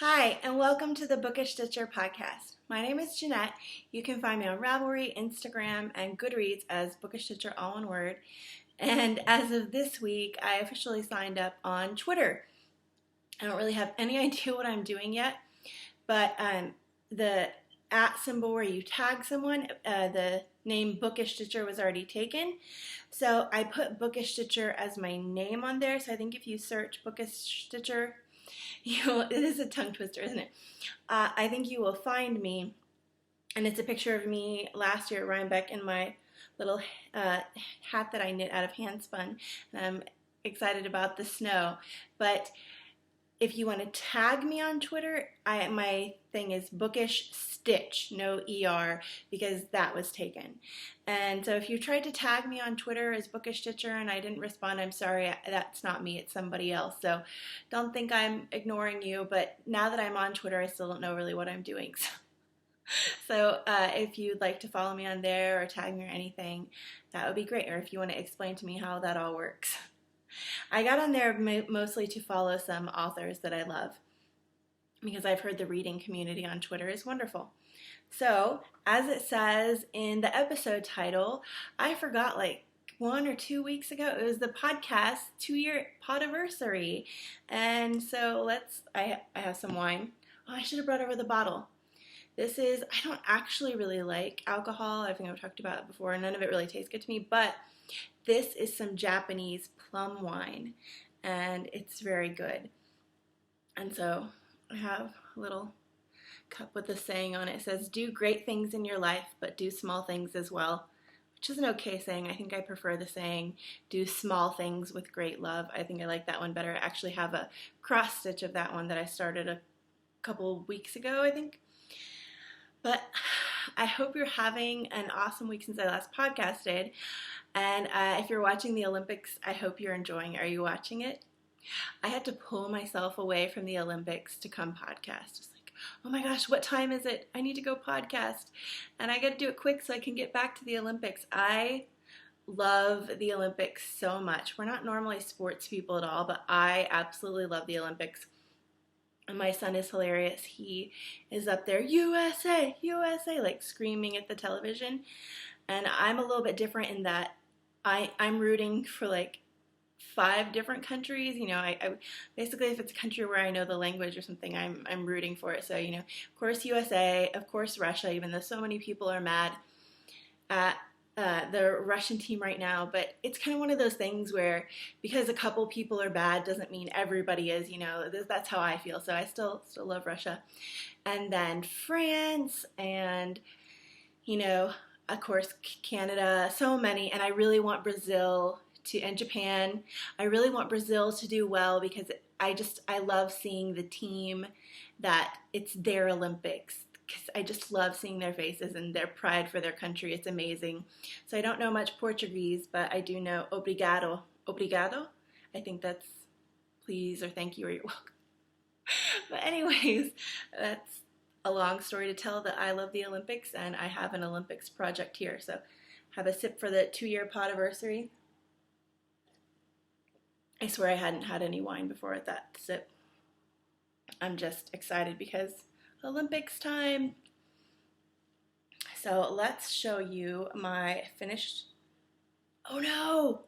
Hi, and welcome to the BookishStitcher podcast. My name is Jeanette. You can find me on Ravelry, Instagram, and Goodreads as BookishStitcher, all one word. And as of this week, I officially signed up on Twitter. I don't really have any idea what I'm doing yet, but the @ symbol where you tag someone, the name BookishStitcher was already taken. So I put BookishStitcher as my name on there. So I think if you search BookishStitcher, it is a tongue twister, isn't it? I think you will find me, and it's a picture of me last year at Rhinebeck in my little hat that I knit out of handspun, and I'm excited about the snow. But if you want to tag me on Twitter, my thing is BookishStitch, no ER, because that was taken. And so if you tried to tag me on Twitter as BookishStitcher and I didn't respond, I'm sorry, that's not me, it's somebody else. So don't think I'm ignoring you, but now that I'm on Twitter, I still don't know really what I'm doing. So if you'd like to follow me on there or tag me or anything, that would be great. Or if you want to explain to me how that all works. I got on there mostly to follow some authors that I love because I've heard the reading community on Twitter is wonderful. So, as it says in the episode title, I forgot like 1 or 2 weeks ago, it was the podcast 2-year Podiversary. And so I have some wine. Oh, I should have brought over the bottle. This is, I don't actually really like alcohol. I think I've talked about it before. None of it really tastes good to me, but this is some Japanese plum wine, and it's very good. And so I have a little cup with a saying on it. It says, "Do great things in your life, but do small things as well," which is an okay saying. I think I prefer the saying, "Do small things with great love." I think I like that one better. I actually have a cross stitch of that one that I started a couple weeks ago, I think. But I hope you're having an awesome week since I last podcasted. And if you're watching the Olympics, I hope you're enjoying it. Are you watching it? I had to pull myself away from the Olympics to come podcast. It's like, oh my gosh, what time is it? I need to go podcast. And I got to do it quick so I can get back to the Olympics. I love the Olympics so much. We're not normally sports people at all, but I absolutely love the Olympics. And my son is hilarious. He is up there, USA, USA, like screaming at the television. And I'm a little bit different in that I'm rooting for like 5 different countries. You know, I basically, if it's a country where I know the language or something, I'm rooting for it. So, you know, of course USA, of course Russia, even though so many people are mad at the Russian team right now. But it's kind of one of those things where because a couple people are bad doesn't mean everybody is, you know. That's how I feel. So I still love Russia. And then France and, you know, of course, Canada, so many, and I really want Brazil and Japan. I really want Brazil to do well because I love seeing the team that it's their Olympics, because I just love seeing their faces and their pride for their country. It's amazing. So I don't know much Portuguese, but I do know obrigado. Obrigado? I think that's please or thank you or you're welcome. But anyways, that's a long story to tell that I love the Olympics, and I have an Olympics project here. So have a sip for the 2-year Podiversary. I swear I hadn't had any wine before at that sip. I'm just excited because Olympics time. So let's show you my finished, oh no,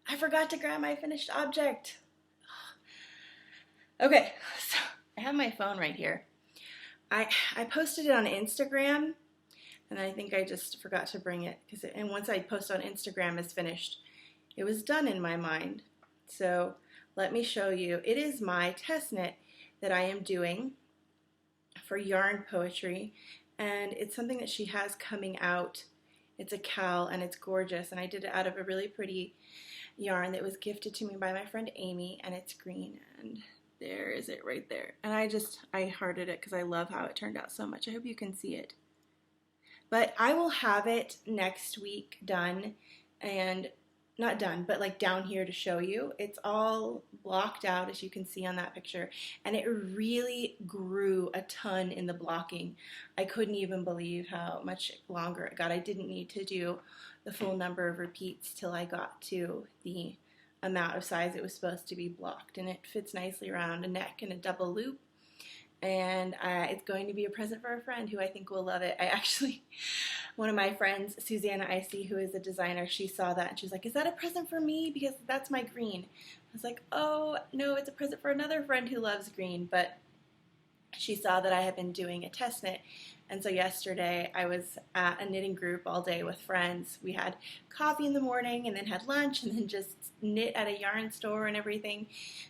I forgot to grab my finished object. Okay, so I have my phone right here. I posted it on Instagram, and I think I just forgot to bring it, and once I post on Instagram is finished, it was done in my mind. So let me show you. It is my test knit that I am doing for yarn poetry, and it's something that she has coming out. It's a cowl, and it's gorgeous, and I did it out of a really pretty yarn that was gifted to me by my friend Amy, and it's green, and there is it right there. And I hearted it because I love how it turned out so much. I hope you can see it. But I will have it next week done, and not done, but like down here to show you. It's all blocked out, as you can see on that picture, and it really grew a ton in the blocking. I couldn't even believe how much longer it got. I didn't need to do the full number of repeats till I got to the amount of size it was supposed to be blocked, and it fits nicely around a neck and a double loop, and it's going to be a present for a friend who I think will love it. I actually, one of my friends, Susanna Icy, who is a designer, she saw that and she was like, "Is that a present for me? Because that's my green." I was like, "Oh, no, it's a present for another friend who loves green." But she saw that I had been doing a test knit, and so yesterday I was at a knitting group all day with friends. We had coffee in the morning and then had lunch and then just knit at a yarn store and everything,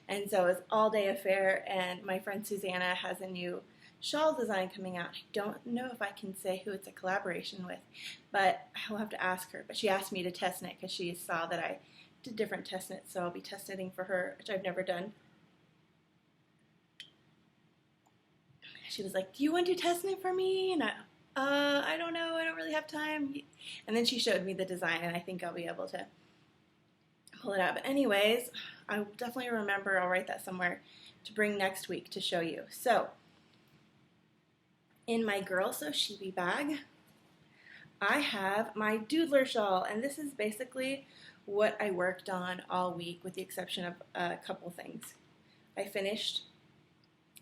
and so it was all day affair. And my friend Susanna has a new shawl design coming out. I don't know if I can say who it's a collaboration with, but I'll have to ask her. But she asked me to test knit because she saw that I did different test knits, so I'll be test knitting for her, which I've never done. She was like, "Do you want to test knit for me?" And I don't know, I don't really have time. And then she showed me the design, and I think I'll be able to pull it out. But anyways, I will definitely remember, I'll write that somewhere, to bring next week to show you. So, in my Girl So Sheepy bag, I have my Doodler shawl, and this is basically what I worked on all week with the exception of a couple things. I finished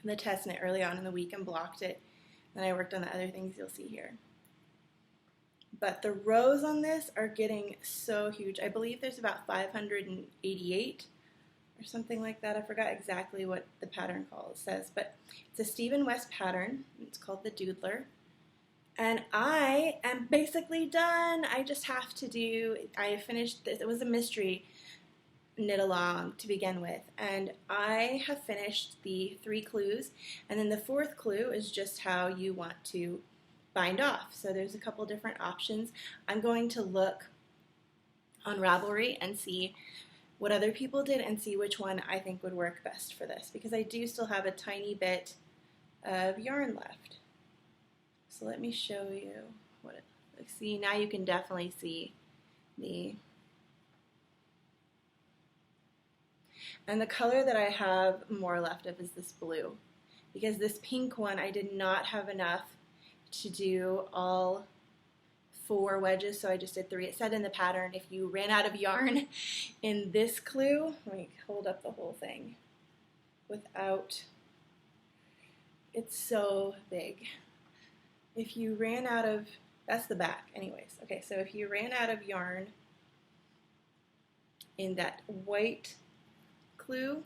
the test knit early on in the week and blocked it. Then I worked on the other things you'll see here. But the rows on this are getting so huge. I believe there's about 588 or something like that. I forgot exactly what the pattern call says, but it's a Stephen West pattern. It's called the Doodler. And I am basically done. I just have to do, I finished this. It was a mystery knit along to begin with, and I have finished the 3 clues, and then the 4th clue is just how you want to bind off. So there's a couple different options. I'm going to look on Ravelry and see what other people did and see which one I think would work best for this, because I do still have a tiny bit of yarn left. So let me show you what it looks like. See, now you can definitely see the and the color that I have more left of is this blue, because this pink one I did not have enough to do all 4 wedges, so I just did 3. It said in the pattern if you ran out of yarn in this clue, let me hold up the whole thing without, it's so big. If you ran out of, that's the back anyways. Okay, so if you ran out of yarn in that white clue,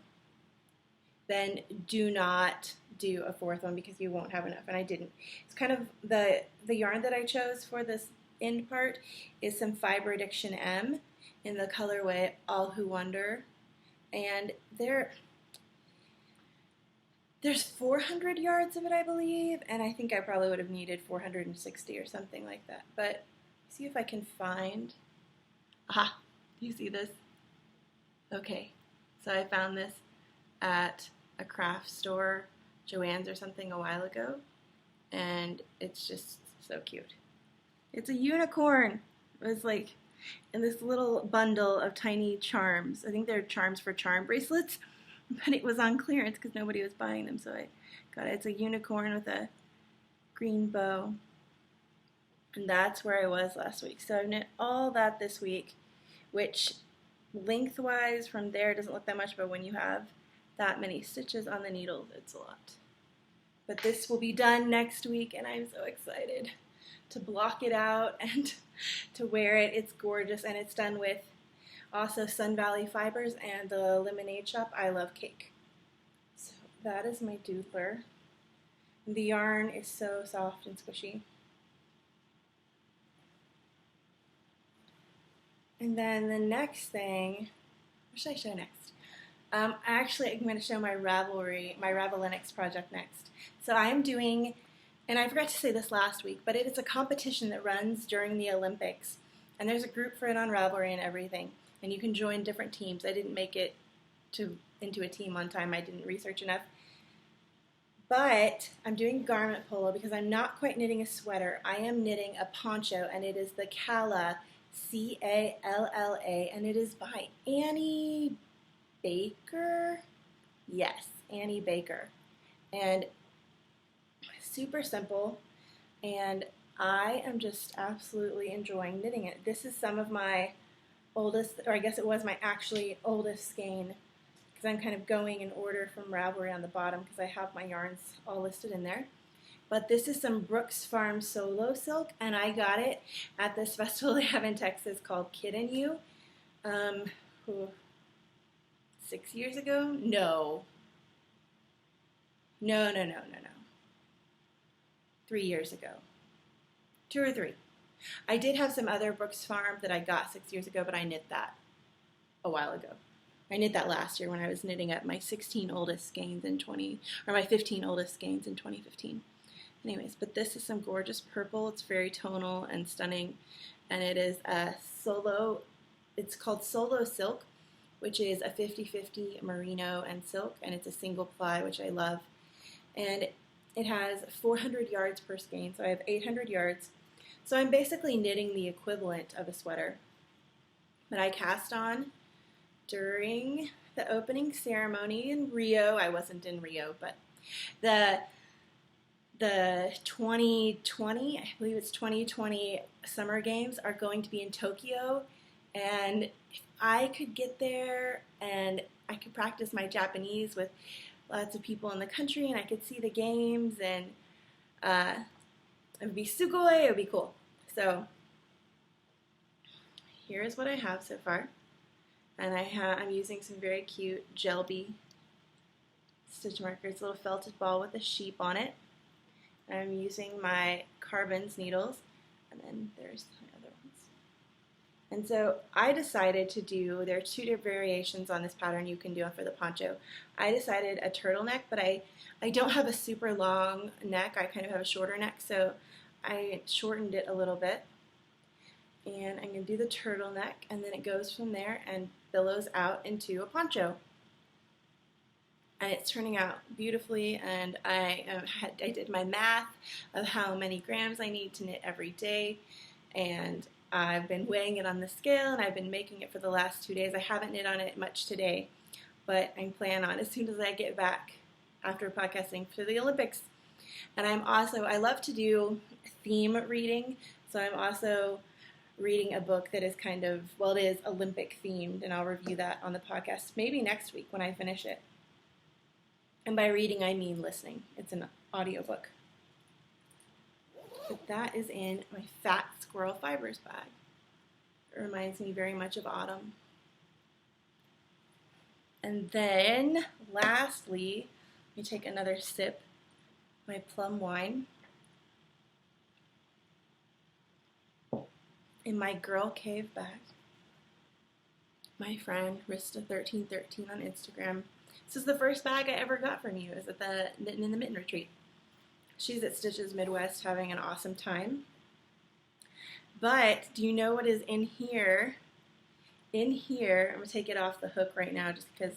then do not do a 4th one because you won't have enough, and I didn't. It's kind of the yarn that I chose for this end part is some Fiber Addiction M in the colorway All Who Wonder, and there's 400 yards of it, I believe, and I think I probably would have needed 460 or something like that. But see if I can find, aha, do you see this? Okay. So I found this at a craft store, Joann's or something, a while ago, and it's just so cute. It's a unicorn. It was like in this little bundle of tiny charms. I think they're charms for charm bracelets, but it was on clearance because nobody was buying them, so I got it. It's a unicorn with a green bow, and that's where I was last week. So I've knit all that this week, which lengthwise from there doesn't look that much, but when you have that many stitches on the needles, it's a lot. But this will be done next week, and I'm so excited to block it out and to wear it. It's gorgeous, and it's done with also Sun Valley fibers and the Lemonade Shop I Love Cake. So that is my Doodler. The yarn is so soft and squishy. And then the next thing, what should I show next? Actually, I'm going to show my Ravellenics project next. So I'm doing, and I forgot to say this last week, but it is a competition that runs during the Olympics. And there's a group for it on Ravelry and everything. And you can join different teams. I didn't make it into a team on time. I didn't research enough. But I'm doing garment polo because I'm not quite knitting a sweater. I am knitting a poncho, and it is the Calla, C-A-L-L-A, and it is by Annie Baker. Yes, Annie Baker. And super simple, and I am just absolutely enjoying knitting it. This is some of my oldest, or I guess it was my actually oldest skein, because I'm kind of going in order from Ravelry on the bottom because I have my yarns all listed in there. But this is some Brooks Farm Solo Silk, and I got it at this festival they have in Texas called Kid and You. 6 years ago? No. 3 years ago. 2 or 3. I did have some other Brooks Farm that I got 6 years ago, but I knit that a while ago. I knit that last year when I was knitting up my 16 oldest skeins in my 15 oldest skeins in 2015. Anyways, but this is some gorgeous purple. It's very tonal and stunning, and it is a solo. It's called Solo Silk, which is a 50-50 merino and silk, and it's a single ply, which I love. And it has 400 yards per skein, so I have 800 yards. So I'm basically knitting the equivalent of a sweater. But I cast on during the opening ceremony in Rio. I wasn't in Rio, but the 2020, I believe it's 2020 Summer Games are going to be in Tokyo, and if I could get there and I could practice my Japanese with lots of people in the country and I could see the games, and it would be sugoi, it would be cool. So here's what I have so far, and I'm using some very cute Gel Bee stitch markers, a little felted ball with a sheep on it. I'm using my Carbons needles, and then there's the other ones. And so I decided to do, there are 2 different variations on this pattern you can do for the poncho. I decided a turtleneck, but I don't have a super long neck. I kind of have a shorter neck, so I shortened it a little bit. And I'm going to do the turtleneck, and then it goes from there and billows out into a poncho. And it's turning out beautifully, and I did my math of how many grams I need to knit every day, and I've been weighing it on the scale, and I've been making it for the last 2 days. I haven't knit on it much today, but I plan on as soon as I get back after podcasting for the Olympics. And I love to do theme reading, so I'm also reading a book that is kind of, well, it is Olympic themed, and I'll review that on the podcast maybe next week when I finish it. And by reading, I mean listening. It's an audiobook. But that is in my Fat Squirrel Fibers bag. It reminds me very much of autumn. And then, lastly, let me take another sip of my plum wine. In my Girl Cave bag. My friend, Rista1313 on Instagram. This is the first bag I ever got from you. It was at the Knitting in the Mitten retreat. She's at Stitches Midwest having an awesome time. But do you know what is in here? In here, I'm going to take it off the hook right now just because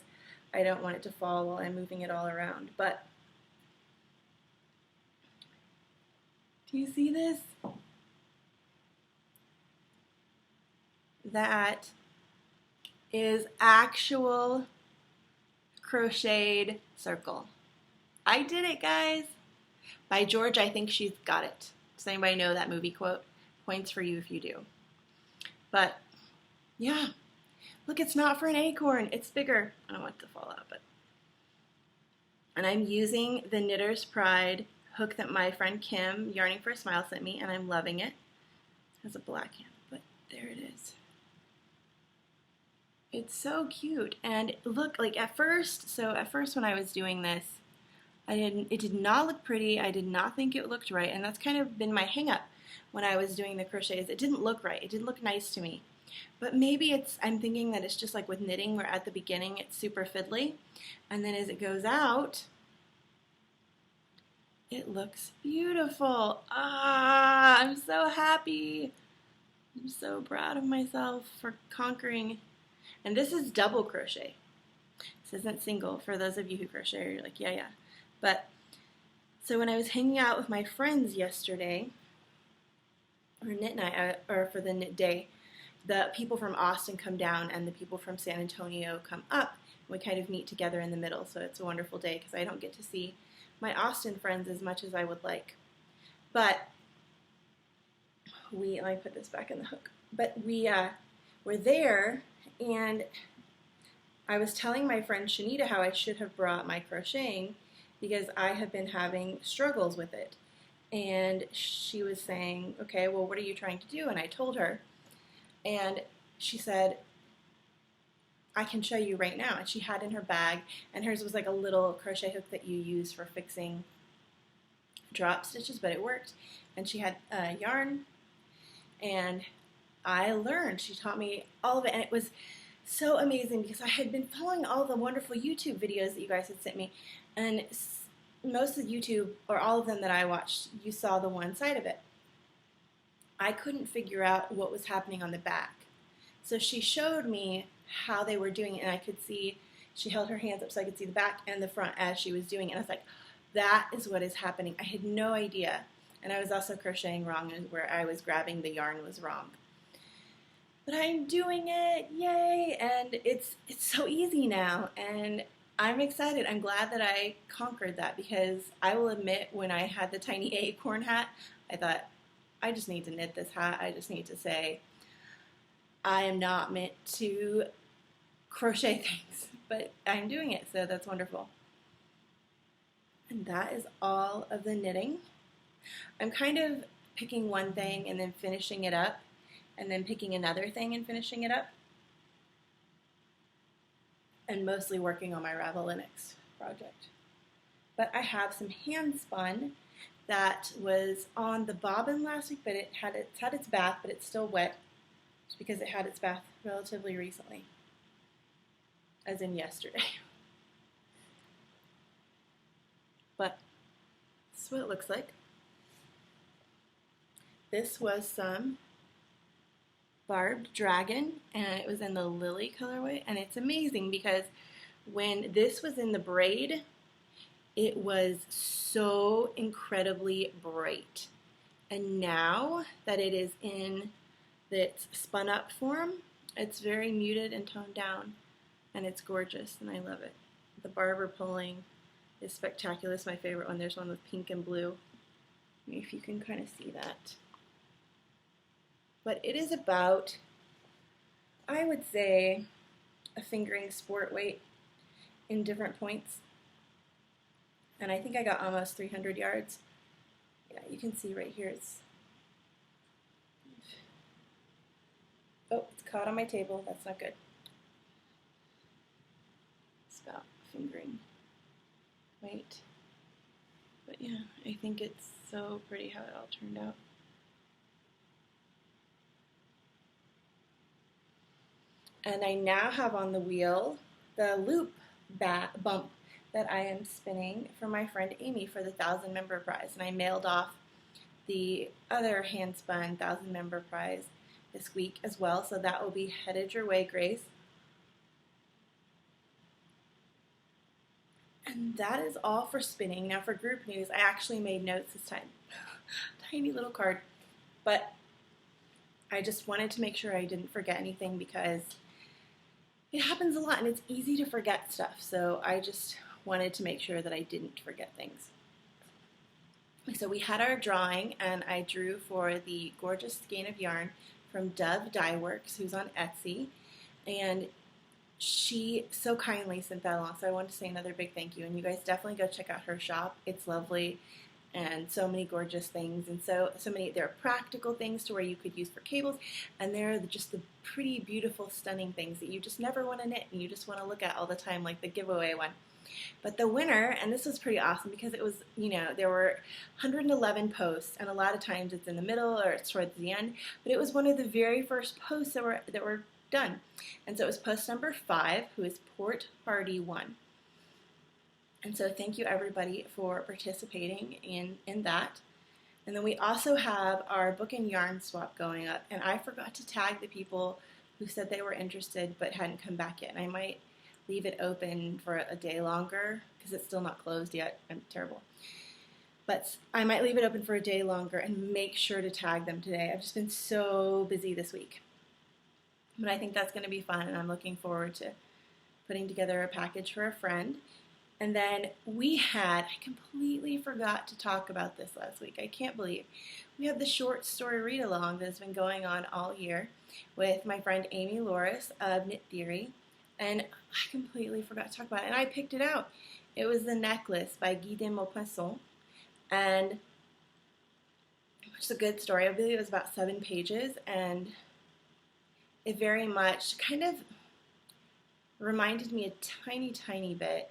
I don't want it to fall while I'm moving it all around. But do you see this? That is actual crocheted circle. I did it, guys. By George, I think she's got it. Does anybody know that movie quote? Points for you if you do. But yeah, look, it's not for an acorn. It's bigger. I don't want it to fall out, but. And I'm using the Knitter's Pride hook that my friend Kim, Yarning for a Smile, sent me, and I'm loving it. It has a black hand, but there it is. It's so cute. And look, like at first when I was doing this, it did not look pretty. I did not think it looked right. And that's kind of been my hang up when I was doing the crochets. It didn't look right. It didn't look nice to me. But maybe I'm thinking that it's just like with knitting where at the beginning it's super fiddly. And then as it goes out, it looks beautiful. I'm so happy. I'm so proud of myself for conquering. And this is double crochet. This isn't single. For those of you who crochet, you're like, yeah. But, so when I was hanging out with my friends yesterday, or knit night, or for the knit day, the people from Austin come down and the people from San Antonio come up. We kind of meet together in the middle, so it's a wonderful day because I don't get to see my Austin friends as much as I would like. But let me put this back in the hook. But we were there, and I was telling my friend Shanita how I should have brought my crocheting because I have been having struggles with it. And she was saying, okay, well, what are you trying to do? And I told her. And she said, I can show you right now. And she had in her bag, and hers was like a little crochet hook that you use for fixing drop stitches, but it worked. And she had yarn, and I learned. She taught me all of it, and it was so amazing because I had been following all the wonderful YouTube videos that you guys had sent me, and most of the YouTube, or all of them that I watched, you saw the one side of it. I couldn't figure out what was happening on the back. So she showed me how they were doing it, and I could see, she held her hands up so I could see the back and the front as she was doing it. And I was like, that is what is happening. I had no idea. And I was also crocheting wrong, where I was grabbing the yarn was wrong. But I'm doing it, yay! And it's so easy now, and I'm excited. I'm glad that I conquered that, because I will admit, when I had the tiny acorn hat, I thought, I just need to knit this hat. I just need to say, I am not meant to crochet things, but I'm doing it, so that's wonderful. And that is all of the knitting. I'm kind of picking one thing and then finishing it up, and then picking another thing and finishing it up, and mostly working on my Ravellenics project. But I have some handspun that was on the bobbin last week, but it's had its bath, but it's still wet, just because it had its bath relatively recently, as in yesterday. But this is what it looks like. This was some barbed dragon, and it was in the lily colorway, and it's amazing because when this was in the braid, it was so incredibly bright, and now that it is in its spun up form, it's very muted and toned down, and it's gorgeous, and I love it. The barber pulling is spectacular. It's my favorite one. There's one with pink and blue. Maybe if you can kind of see that. But it is about, I would say, a fingering sport weight in different points. And I think I got almost 300 yards. Yeah, you can see right here it's, oh, it's caught on my table. That's not good. It's about fingering weight. But yeah, I think it's so pretty how it all turned out. And I now have on the wheel the loop bump that I am spinning for my friend Amy for the 1,000 member prize. And I mailed off the other handspun 1,000 member prize this week as well. So that will be headed your way, Grace. And that is all for spinning. Now for group news, I actually made notes this time. Tiny little card. But I just wanted to make sure I didn't forget anything, because it happens a lot and it's easy to forget stuff. So I just wanted to make sure that I didn't forget things. So we had our drawing, and I drew for the gorgeous skein of yarn from Dove Dye Works, who's on Etsy. And she so kindly sent that along, so I want to say another big thank you. And you guys definitely go check out her shop. It's lovely, and so many gorgeous things, and so many. There are practical things to where you could use for cables, and there are just the pretty, beautiful, stunning things that you just never want to knit and you just want to look at all the time, like the giveaway one. But the winner, and this was pretty awesome because it was, you know, there were 111 posts, and a lot of times it's in the middle or it's towards the end, but it was one of the very first posts that were done. And so it was post number 5, who is Port Hardy 1. And so thank you everybody for participating in that. And then we also have our book and yarn swap going up, and I forgot to tag the people who said they were interested but hadn't come back yet. And I might leave it open for a day longer because it's still not closed yet. I'm terrible. But I might leave it open for a day longer and make sure to tag them today. I've just been so busy this week. But I think that's going to be fun, and I'm looking forward to putting together a package for a friend. And then I completely forgot to talk about this last week. I can't believe. We have the short story read-along that has been going on all year with my friend Amy Loris of Knit Theory. and I completely forgot to talk about it, and I picked it out. It was The Necklace by Guy de Maupassant, and it's a good story. I believe it was about 7 pages, and it very much kind of reminded me a tiny, tiny bit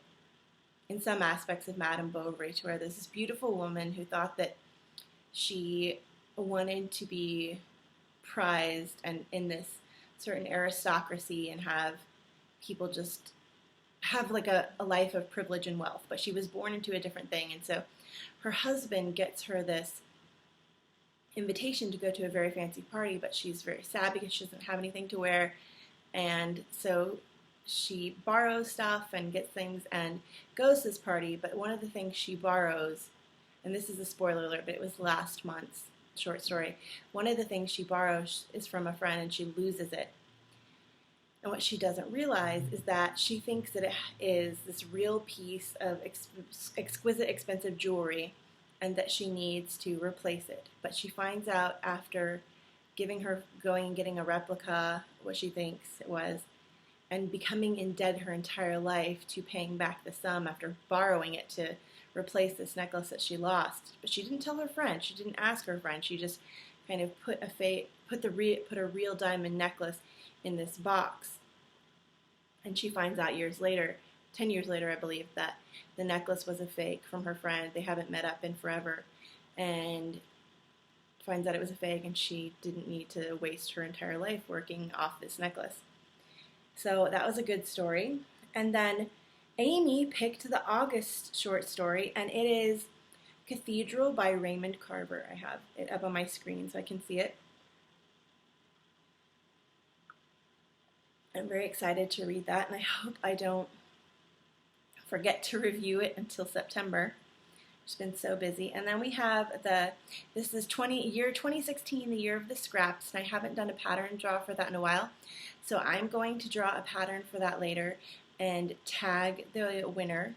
in some aspects of Madame Bovary, to where there's this beautiful woman who thought that she wanted to be prized and in this certain aristocracy and have people just have like a life of privilege and wealth, but she was born into a different thing. And so her husband gets her this invitation to go to a very fancy party, but she's very sad because she doesn't have anything to wear. And so she borrows stuff and gets things and goes to this party. But one of the things she borrows, and this is a spoiler alert, but it was last month's short story. One of the things she borrows is from a friend, and she loses it. And what she doesn't realize is that she thinks that it is this real piece of exquisite, expensive jewelry, and that she needs to replace it. But she finds out after going and getting a replica, what she thinks it was, and becoming in debt her entire life to paying back the sum after borrowing it to replace this necklace that she lost. But she didn't tell her friend. She didn't ask her friend. She just kind of put a real diamond necklace in this box. And she finds out years later, 10 years later, I believe, that the necklace was a fake from her friend. They haven't met up in forever. And finds out it was a fake, and she didn't need to waste her entire life working off this necklace. So that was a good story. And then Amy picked the August short story, and it is Cathedral by Raymond Carver. I have it up on my screen so I can see it. I'm very excited to read that, and I hope I don't forget to review it until September. It's been so busy. And then we have this is year 2016, the year of the scraps, and I haven't done a pattern draw for that in a while. So I'm going to draw a pattern for that later and tag the winner,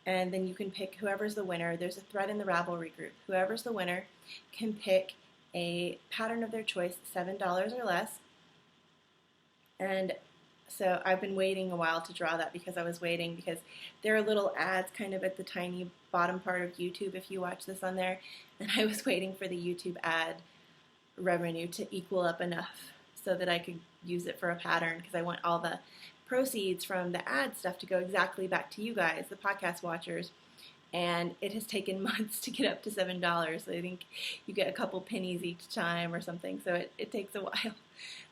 and then you can pick whoever's the winner. There's a thread in the Ravelry group. Whoever's the winner can pick a pattern of their choice, $7 or less. And so I've been waiting a while to draw that because there are little ads kind of at the tiny bottom part of YouTube if you watch this on there, and I was waiting for the YouTube ad revenue to equal up enough so that I could use it for a pattern, because I want all the proceeds from the ad stuff to go exactly back to you guys, the podcast watchers. And it has taken months to get up to $7. So I think you get a couple pennies each time or something, so it takes a while.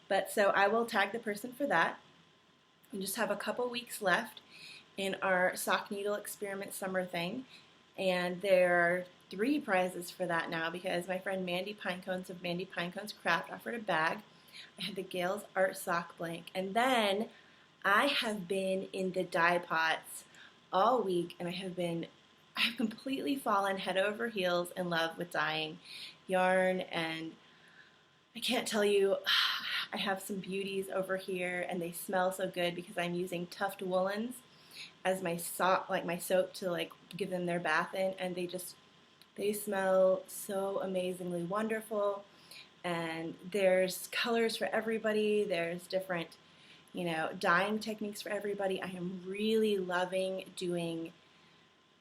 But so I will tag the person for that. We just have a couple weeks left in our sock needle experiment summer thing, and there are 3 prizes for that now because my friend Mandy Pinecones of Mandy Pinecones Craft offered a bag. I had the Gales Art Sock Blank, and then I have been in the dye pots all week, and I've completely fallen head over heels in love with dyeing yarn, and I can't tell you, I have some beauties over here, and they smell so good because I'm using Tuft Woolens as my soap, to give them their bath in, and they smell so amazingly wonderful. And there's colors for everybody. There's different, dyeing techniques for everybody. I am really loving doing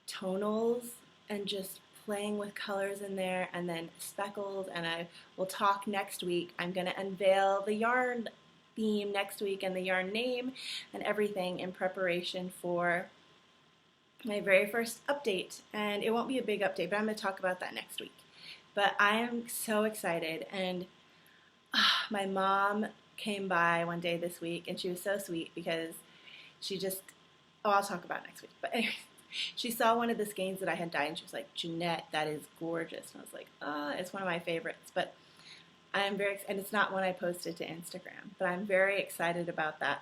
tonals and just playing with colors in there, and then speckles, and I will talk next week. I'm going to unveil the yarn theme next week and the yarn name and everything in preparation for my very first update. And it won't be a big update, but I'm going to talk about that next week. But I am so excited, and my mom came by one day this week, and she was so sweet because I'll talk about it next week. But anyway, she saw one of the skeins that I had dyed, and she was like, "Jeanette, that is gorgeous." And I was like, it's one of my favorites. But and it's not one I posted to Instagram, but I'm very excited about that.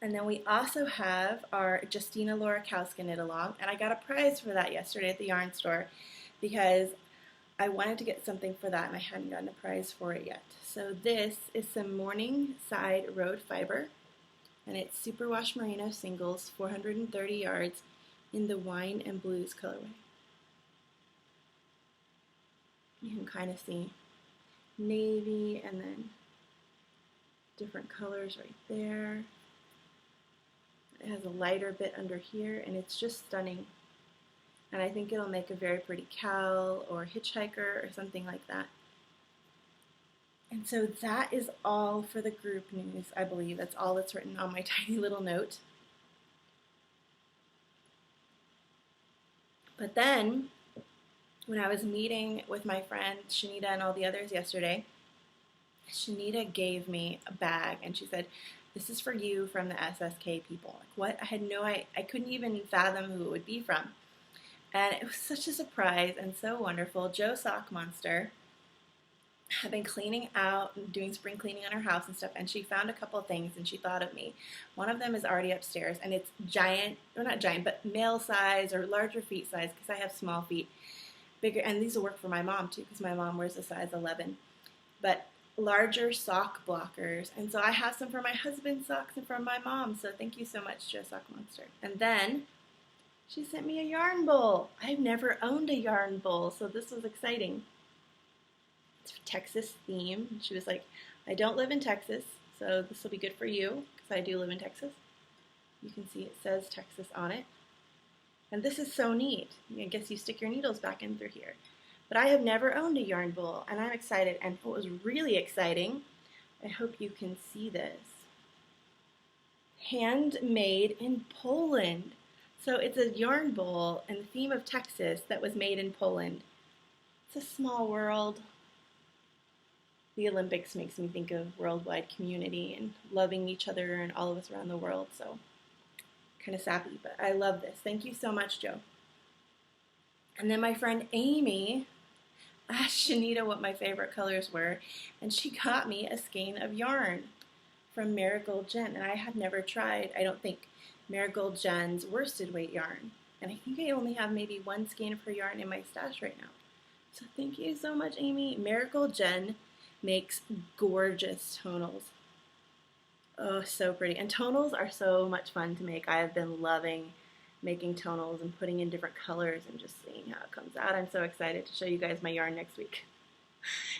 And then we also have our Justina Lorikowska knit along, and I got a prize for that yesterday at the yarn store because I wanted to get something for that, and I hadn't gotten a prize for it yet. So this is some Morningside Road Fiber, and it's Superwash Merino Singles, 430 yards in the Wine and Blues colorway. You can kind of see navy and then different colors right there. It has a lighter bit under here, and it's just stunning. And I think it'll make a very pretty cowl or hitchhiker or something like that. And so that is all for the group news, I believe. That's all that's written on my tiny little note. But then, when I was meeting with my friend Shanita and all the others yesterday, Shanita gave me a bag, and she said, "This is for you from the SSK people." Like, what? I couldn't even fathom who it would be from. And it was such a surprise and so wonderful. Joe Sock Monster had been cleaning out and doing spring cleaning on her house and stuff, and she found a couple things, and she thought of me. One of them is already upstairs, and it's giant, or not giant, but male size or larger feet size, because I have small feet. Bigger, and these will work for my mom too, because my mom wears a size 11. But larger sock blockers, and so I have some for my husband's socks and for my mom, so thank you so much, Joe Sock Monster. And then she sent me a yarn bowl. I've never owned a yarn bowl, so this was exciting. It's Texas theme. She was like, "I don't live in Texas, so this will be good for you," because I do live in Texas. You can see it says Texas on it. And this is so neat. I guess you stick your needles back in through here. But I have never owned a yarn bowl, and I'm excited. And what was really exciting, I hope you can see this, handmade in Poland. So it's a yarn bowl in the theme of Texas that was made in Poland. It's a small world. The Olympics makes me think of worldwide community and loving each other and all of us around the world, so kind of sappy, but I love this. Thank you so much, Joe. And then my friend Amy asked Shanita what my favorite colors were, and she got me a skein of yarn from Marigold Jen, and I had never tried, I don't think, Marigold Jen's worsted weight yarn, and I think I only have maybe one skein of her yarn in my stash right now. So thank you so much, Amy. Marigold Jen makes gorgeous tonals. Oh, so pretty. And tonals are so much fun to make. I have been loving making tonals and putting in different colors and just seeing how it comes out. I'm so excited to show you guys my yarn next week.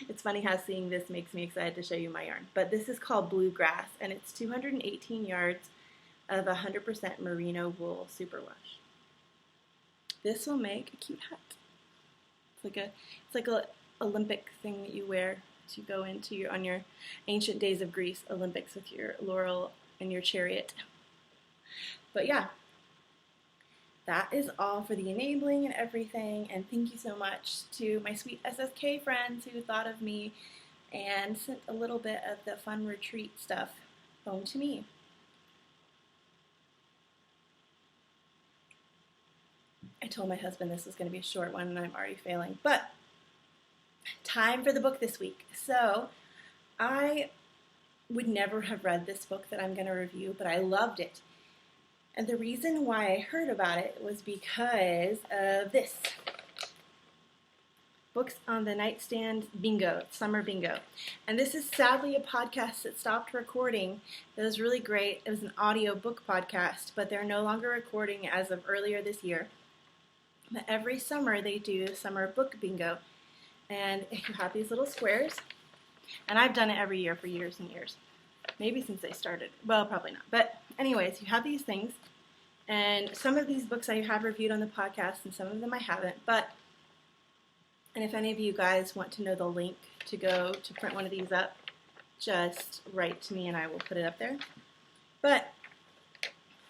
It's funny how seeing this makes me excited to show you my yarn. But this is called Bluegrass, and it's 218 yards of 100% merino wool superwash. This will make a cute hat. It's like a Olympic thing that you wear to go into on your ancient days of Greece Olympics with your laurel and your chariot. But yeah, that is all for the enabling and everything, and thank you so much to my sweet SSK friends who thought of me and sent a little bit of the fun retreat stuff home to me. I told my husband this was going to be a short one, and I'm already failing, but time for the book this week. So I would never have read this book that I'm going to review, but I loved it. And the reason why I heard about it was because of this. Books on the Nightstand Bingo, Summer Bingo. And this is sadly a podcast that stopped recording. It was really great. It was an audio book podcast, but they're no longer recording as of earlier this year. But every summer they do Summer Book Bingo. And you have these little squares. And I've done it every year for years and years. Maybe since they started. Well, probably not. But anyways, you have these things. And some of these books I have reviewed on the podcast, and some of them I haven't. And if any of you guys want to know the link to go to print one of these up, just write to me and I will put it up there. But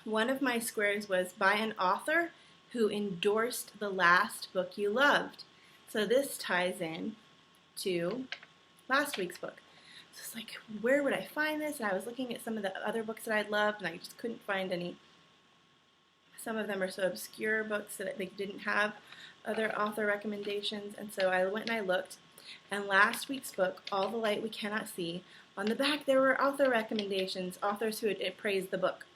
one of my squares was by an author who endorsed the last book you loved. So this ties in to last week's book. So it's like, where would I find this? And I was looking at some of the other books that I'd loved, and I just couldn't find any. Some of them are so obscure books that they didn't have other author recommendations, and so I went and I looked. And last week's book, All the Light We Cannot See, on the back there were author recommendations, authors who had praised the book.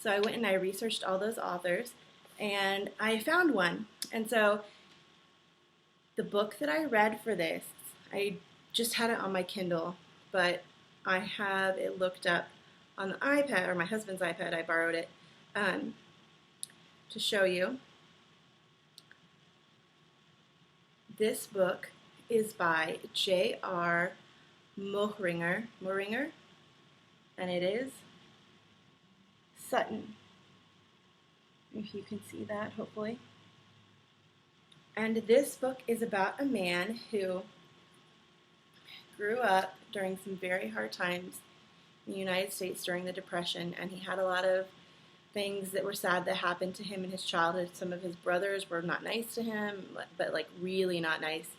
So I went and I researched all those authors, and I found one. And so the book that I read for this, I just had it on my Kindle, but I have it looked up on the iPad, or my husband's iPad, I borrowed it, to show you. This book is by J.R. Moehringer, and it is Sutton. if you can see that, hopefully. And this book is about a man who grew up during some very hard times in the United States during the Depression, and he had a lot of things that were sad that happened to him in his childhood. Some of his brothers were not nice to him, but like really not nice.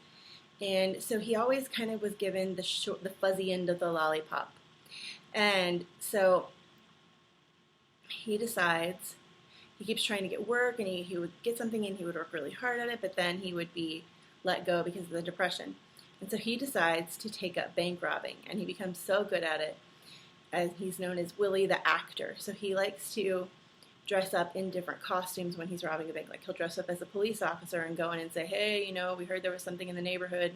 And so he always kind of was given the fuzzy end of the lollipop. And so he decides, he keeps trying to get work, and he would get something and he would work really hard at it, but then he would be let go because of the Depression. And so he decides to take up bank robbing, and he becomes so good at it, as he's known as Willie the Actor. So he likes to dress up in different costumes when he's robbing a bank. Like he'll dress up as a police officer and go in and say, hey, we heard there was something in the neighborhood.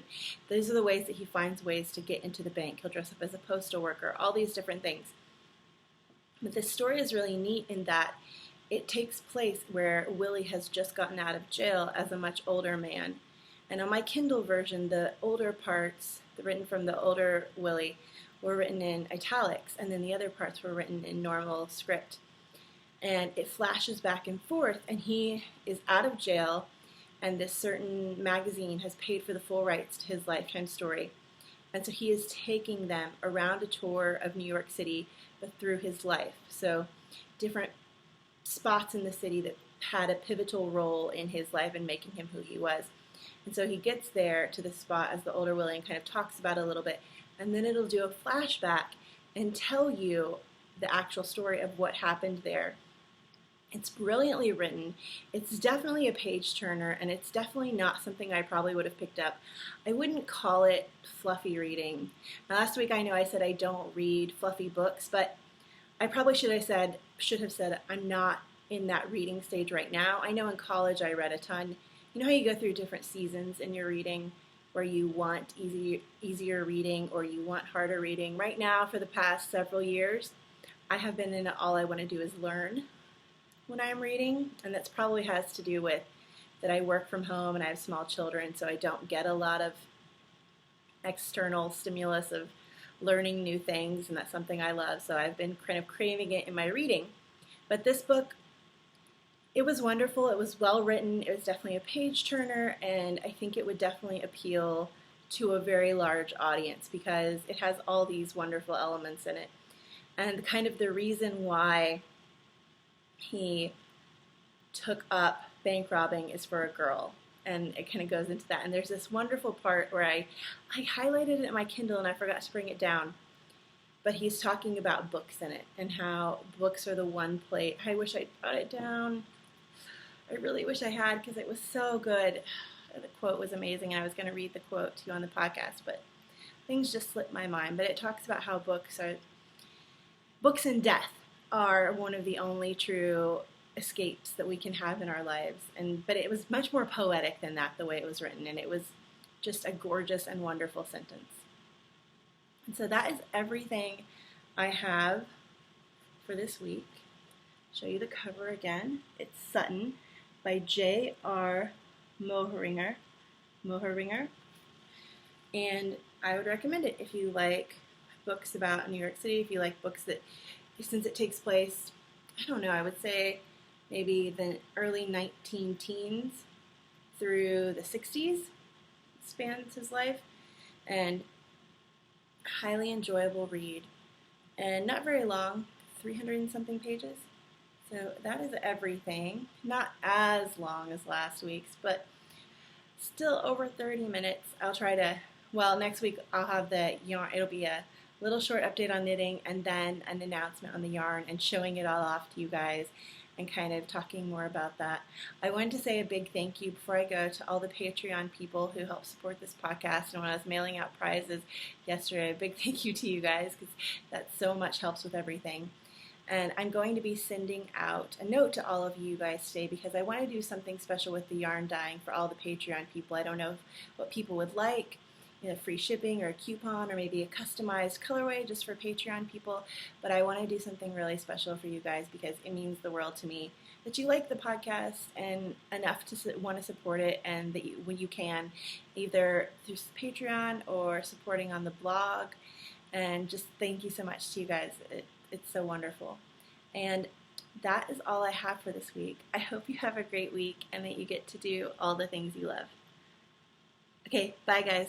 These are the ways that he finds ways to get into the bank. He'll dress up as a postal worker, all these different things. But this story is really neat in that it takes place where Willie has just gotten out of jail as a much older man. And on my Kindle version, the older parts, written from the older Willie, were written in italics, and then the other parts were written in normal script. And it flashes back and forth, and he is out of jail, and this certain magazine has paid for the full rights to his lifetime story. And so he is taking them around a tour of New York City, but through his life. So different spots in the city that had a pivotal role in his life and making him who he was. And so he gets there to the spot as the older Willie and kind of talks about it a little bit, and then it'll do a flashback and tell you the actual story of what happened there. It's brilliantly written. It's definitely a page turner, and it's definitely not something I probably would have picked up. I wouldn't call it fluffy reading. Now, last week I know I said I don't read fluffy books, but I probably should have said I'm not in that reading stage right now. I know in college I read a ton. You know how you go through different seasons in your reading where you want easier reading or you want harder reading? Right now, for the past several years, I have been in all I want to do is learn when I'm reading, and that's probably has to do with that I work from home and I have small children, so I don't get a lot of external stimulus of learning new things, and that's something I love, so I've been kind of craving it in my reading. But this book, it was wonderful. It was well written. It was definitely a page turner, and I think it would definitely appeal to a very large audience because it has all these wonderful elements in it. And kind of the reason why he took up bank robbing is for a girl, and it kind of goes into that. And there's this wonderful part where I highlighted it in my Kindle and I forgot to bring it down. But he's talking about books in it and how books are the one place. I wish I'd brought it down. I really wish I had because it was so good. The quote was amazing. I was going to read the quote to you on the podcast, but things just slipped my mind. But it talks about how books and death are one of the only true escapes that we can have in our lives. But it was much more poetic than that, the way it was written, and it was just a gorgeous and wonderful sentence. And so that is everything I have for this week. Show you the cover again. It's Sutton by J.R. Moehringer. And I would recommend it if you like books about New York City, if you like books that, since it takes place, I don't know, I would say maybe the early 19-teens through the 60s spans his life, and highly enjoyable read, and not very long, 300 and something pages. So that is everything. Not as long as last week's, but still over 30 minutes. I'll try to, next week I'll have the yarn. It'll be a little short update on knitting and then an announcement on the yarn and showing it all off to you guys and kind of talking more about that. I wanted to say a big thank you before I go to all the Patreon people who help support this podcast. And when I was mailing out prizes yesterday, a big thank you to you guys because that so much helps with everything. And I'm going to be sending out a note to all of you guys today because I want to do something special with the yarn dyeing for all the Patreon people. I don't know what people would like, free shipping or a coupon or maybe a customized colorway just for Patreon people, but I want to do something really special for you guys because it means the world to me that you like the podcast and enough to want to support it, and that when you can, either through Patreon or supporting on the blog. And just thank you so much to you guys. It's so wonderful. And that is all I have for this week. I hope you have a great week and that you get to do all the things you love. Okay, bye guys.